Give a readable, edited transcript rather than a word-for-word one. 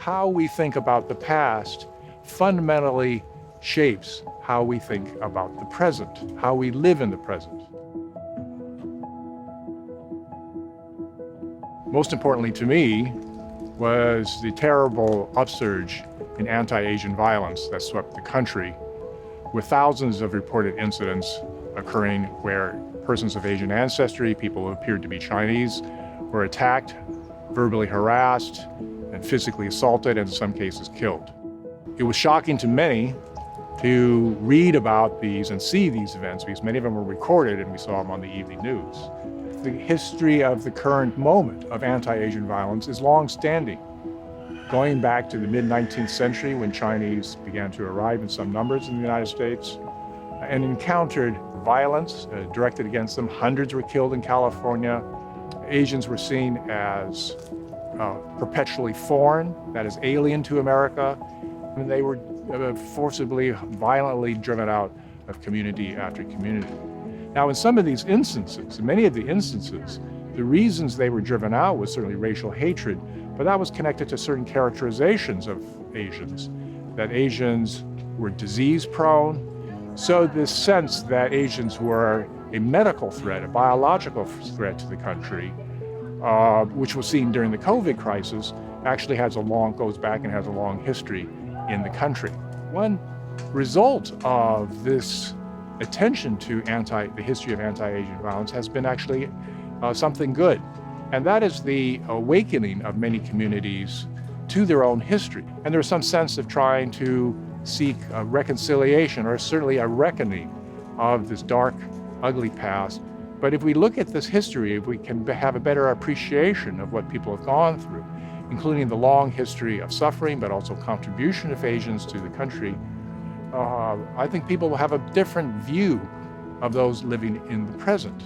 How we think about the past fundamentally shapes how we think about the present, how we live in the present. Most importantly to me was the terrible upsurge in anti-Asian violence that swept the country, with thousands of reported incidents occurring where persons of Asian ancestry, people who appeared to be Chinese, were attacked, verbally harassed, and physically assaulted, and in some cases killed. It was shocking to many to read about these and see these events, because many of them were recorded and we saw them on the evening news. The history of the current moment of anti-Asian violence is long-standing, going back to the mid-19th century when Chinese began to arrive in some numbers in the United States and encountered violence directed against them. Hundreds were killed in California. Asians were seen as perpetually foreign, that is, alien to America, and they were forcibly, violently driven out of community after community. Now, in some of these instances, in many of the instances, the reasons they were driven out was certainly racial hatred, but that was connected to certain characterizations of Asians, that Asians were disease-prone. So this sense that Asians were a medical threat, a biological threat to the country, which was seen during the COVID crisis, actually goes back and has a long history in the country. One result of this attention to the history of anti-Asian violence has been actually something good, and that is the awakening of many communities to their own history. And there's some sense of trying to seek a reconciliation, or certainly a reckoning of this dark, ugly past. But if we look at this history, if we can have a better appreciation of what people have gone through, including the long history of suffering, but also contribution of Asians to the country, I think people will have a different view of those living in the present.